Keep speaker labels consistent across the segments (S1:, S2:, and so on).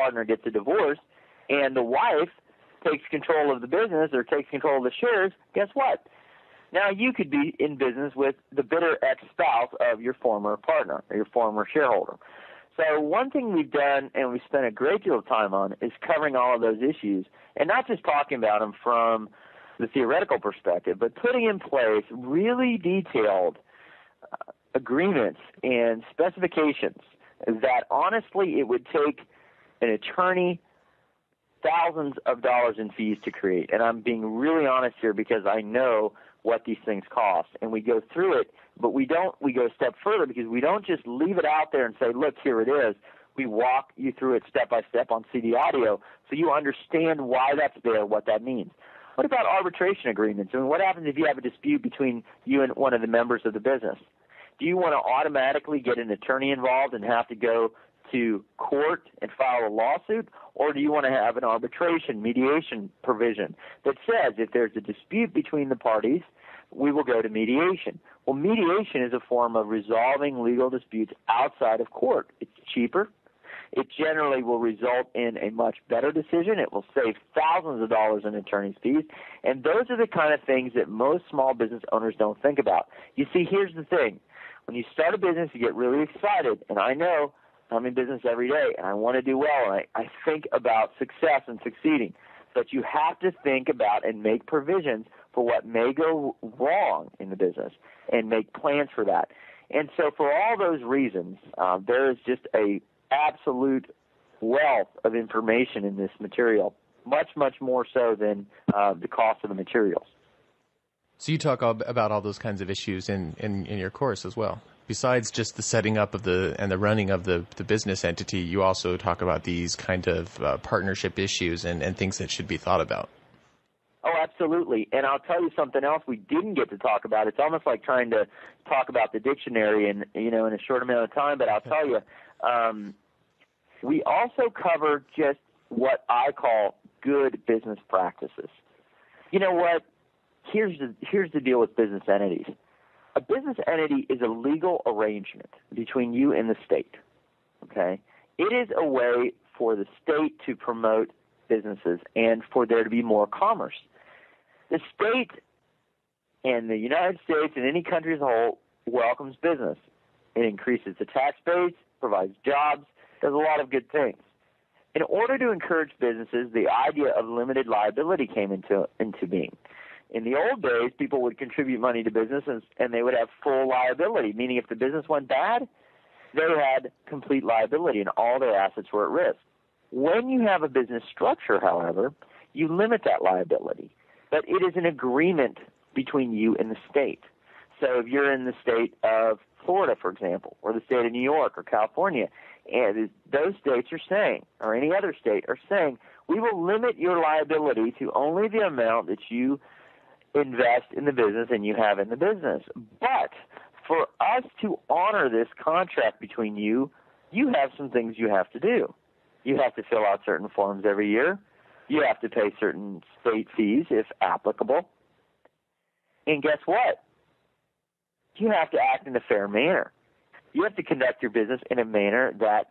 S1: partner gets a divorce and the wife takes control of the business or takes control of the shares, guess what? Now you could be in business with the bitter ex-spouse of your former partner or your former shareholder. So one thing we've done and we've spent a great deal of time on is covering all of those issues and not just talking about them from the theoretical perspective, but putting in place really detailed agreements and specifications that honestly it would take an attorney thousands of dollars in fees to create. And I'm being really honest here because I know what these things cost. And we go through it, but we go a step further because we don't just leave it out there and say, look, here it is. We walk you through it step by step on CD audio so you understand why that's there, what that means. What about arbitration agreements? I mean, what happens if you have a dispute between you and one of the members of the business? Do you want to automatically get an attorney involved and have to go to court and file a lawsuit, or do you want to have an arbitration mediation provision that says if there's a dispute between the parties, we will go to mediation? Well, mediation is a form of resolving legal disputes outside of court. It's cheaper. It generally will result in a much better decision. It will save thousands of dollars in attorney's fees, and those are the kind of things that most small business owners don't think about. You see, here's the thing. When you start a business, you get really excited, and I know I'm in business every day, and I want to do well, and I think about success and succeeding. But you have to think about and make provisions for what may go wrong in the business and make plans for that. And so for all those reasons, there is just a absolute wealth of information in this material, much, much more so than the cost of the materials.
S2: So you talk about all those kinds of issues in your course as well. Besides just the setting up of and the running of the business entity, you also talk about these kind of partnership issues and things that should be thought about.
S1: Oh, absolutely. And I'll tell you something else we didn't get to talk about. It's almost like trying to talk about the dictionary in a short amount of time, but I'll tell you, we also cover just what I call good business practices. You know what? Here's the deal with business entities. A business entity is a legal arrangement between you and the state, okay? It is a way for the state to promote businesses and for there to be more commerce. The state and the United States and any country as a whole welcomes business. It increases the tax base, provides jobs, does a lot of good things. In order to encourage businesses, the idea of limited liability came into being. In the old days, people would contribute money to businesses and they would have full liability, meaning if the business went bad, they had complete liability and all their assets were at risk. When you have a business structure, however, you limit that liability, but it is an agreement between you and the state. So if you're in the state of Florida, for example, or the state of New York or California, and those states are saying, or any other state are saying, we will limit your liability to only the amount that you invest in the business and you have in the business. But for us to honor this contract between you, you have some things you have to do. You have to fill out certain forms every year. You have to pay certain state fees if applicable. And guess what? You have to act in a fair manner. You have to conduct your business in a manner that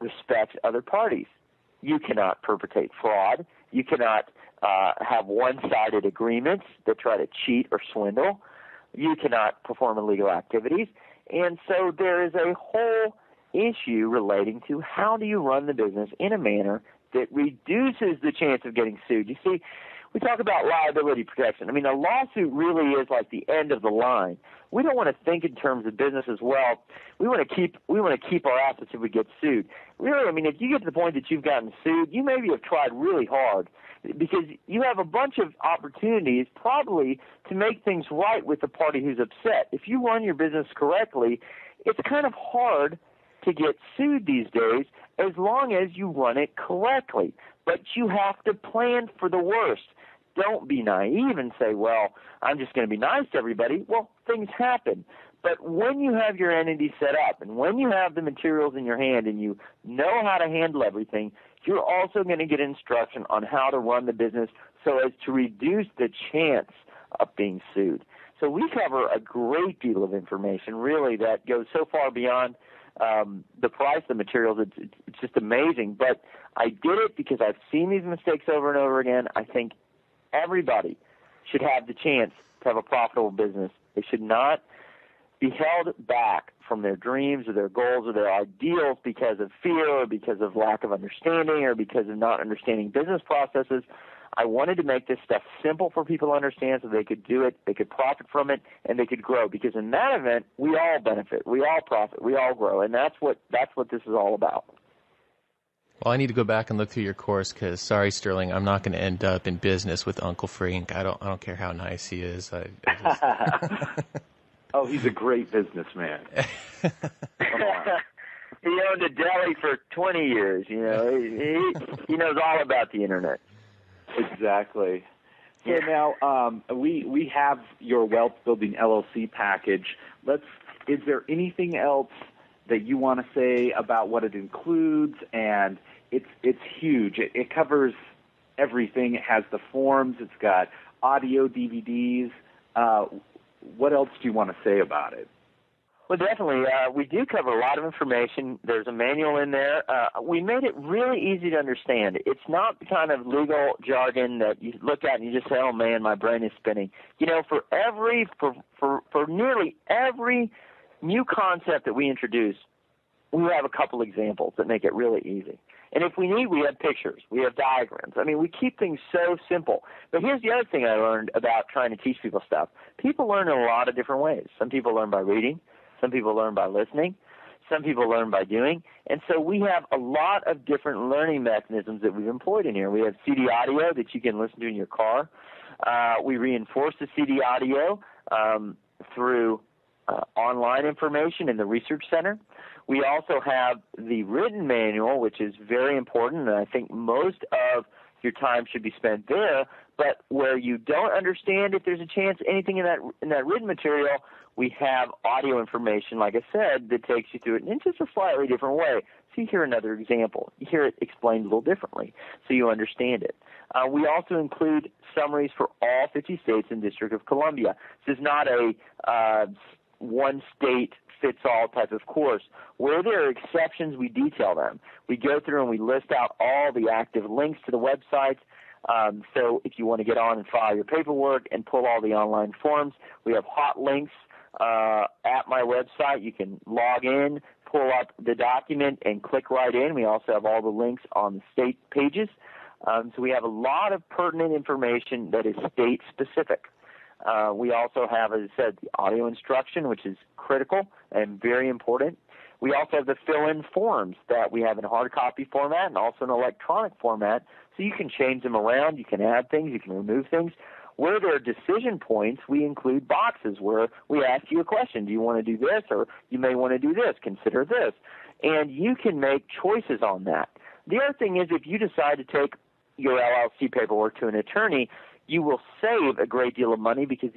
S1: respects other parties. You cannot perpetrate fraud. You cannot have one-sided agreements that try to cheat or swindle. You cannot perform illegal activities. And so there is a whole issue relating to how do you run the business in a manner that reduces the chance of getting sued. You see, we talk about liability protection. I mean, a lawsuit really is like the end of the line. We don't want to think in terms of business as well. We want to keep our assets if we get sued. Really, I mean, if you get to the point that you've gotten sued, you maybe have tried really hard because you have a bunch of opportunities probably to make things right with the party who's upset. If you run your business correctly, it's kind of hard to get sued these days as long as you run it correctly. But you have to plan for the worst. Don't be naive and say, well, I'm just going to be nice to everybody. Well, things happen. But when you have your entity set up and when you have the materials in your hand and you know how to handle everything, you're also going to get instruction on how to run the business so as to reduce the chance of being sued. So we cover a great deal of information, really, that goes so far beyond the price of the materials, it's just amazing. But I did it because I've seen these mistakes over and over again. I think everybody should have the chance to have a profitable business. They should not be held back from their dreams or their goals or their ideals because of fear or because of lack of understanding or because of not understanding business processes. I wanted to make this stuff simple for people to understand so they could do it, they could profit from it, and they could grow. Because in that event, we all benefit, we all profit, we all grow, and that's what this is all about.
S2: Well, I need to go back and look through your course because, sorry, Sterling, I'm not going to end up in business with Uncle Frank. I don't care how nice he is. I just...
S3: Oh, he's a great businessman. Come on.
S1: He owned a deli for 20 years. You know, he knows all about the internet.
S3: Exactly. So now we have your Wealth Building LLC package. Is there anything else that you want to say about what it includes? And it's huge. It covers everything. It has the forms. It's got audio DVDs. What else do you want to say about it?
S1: Well, definitely. We do cover a lot of information. There's a manual in there. We made it really easy to understand. It's not the kind of legal jargon that you look at and you just say, oh, man, my brain is spinning. You know, for nearly every new concept that we introduce, we have a couple examples that make it really easy. And if we need, we have pictures. We have diagrams. I mean, we keep things so simple. But here's the other thing I learned about trying to teach people stuff. People learn in a lot of different ways. Some people learn by reading. Some people learn by listening. Some people learn by doing. And so we have a lot of different learning mechanisms that we've employed in here. We have CD audio that you can listen to in your car. We reinforce the CD audio through online information in the Research Center. We also have the written manual, which is very important, and I think most of your time should be spent there. But where you don't understand, if there's a chance, anything in that written material, we have audio information, like I said, that takes you through it in just a slightly different way. So you hear another example. You hear it explained a little differently so you understand it. We also include summaries for all 50 states and District of Columbia. This is not a one-state-fits-all type of course. Where there are exceptions, we detail them. We go through and we list out all the active links to the websites. So if you want to get on and file your paperwork and pull all the online forms, we have hot links at my website. You can log in, pull up the document, and click right in. We also have all the links on the state pages. So we have a lot of pertinent information that is state-specific. We also have, as I said, the audio instruction, which is critical and very important. We also have the fill-in forms that we have in hard copy format and also in electronic format, so you can change them around, you can add things, you can remove things. Where there are decision points, we include boxes where we ask you a question. Do you want to do this, or you may want to do this? Consider this. And you can make choices on that. The other thing is if you decide to take your LLC paperwork to an attorney, you will save a great deal of money because